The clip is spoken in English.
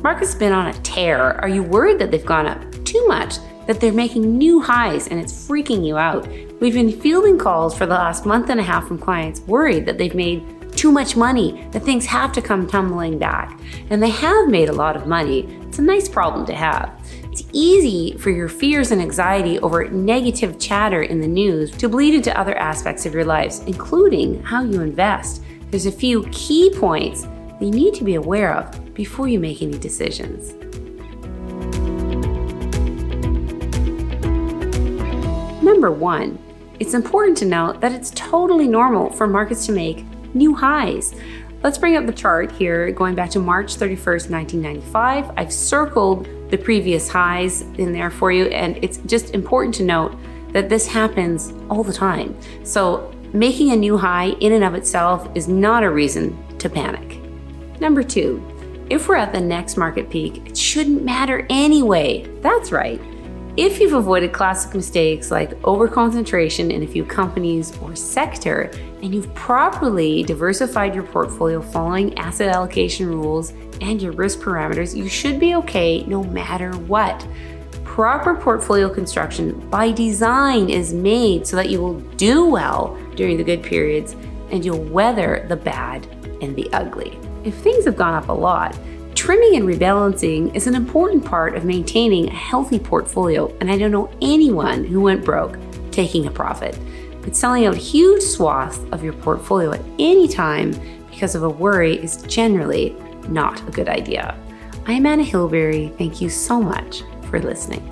Market's been on a tear. Are you worried that they've gone up too much, that they're making new highs and it's freaking you out? We've been fielding calls for the last month and a half from clients worried that they've made too much money, that things have to come tumbling back. And they have made a lot of money. It's a nice problem to have. It's easy for your fears and anxiety over negative chatter in the news to bleed into other aspects of your lives, including how you invest. There's a few key points that you need to be aware of before you make any decisions. Number one, it's important to note that it's totally normal for markets to make new highs. Let's bring up the chart here going back to March 31st, 1995. I've circled the previous highs in there for you, and it's just important to note that this happens all the time. So making a new high in and of itself is not a reason to panic. Number two, if we're at the next market peak, it shouldn't matter anyway. That's right. If you've avoided classic mistakes like overconcentration in a few companies or sector, and you've properly diversified your portfolio following asset allocation rules and your risk parameters, you should be okay no matter what. Proper portfolio construction by design is made so that you will do well during the good periods and you'll weather the bad and the ugly. If things have gone up a lot, trimming and rebalancing is an important part of maintaining a healthy portfolio, and I don't know anyone who went broke taking a profit. But selling out huge swaths of your portfolio at any time because of a worry is generally not a good idea. I'm Anna Hilberry. Thank you so much for listening.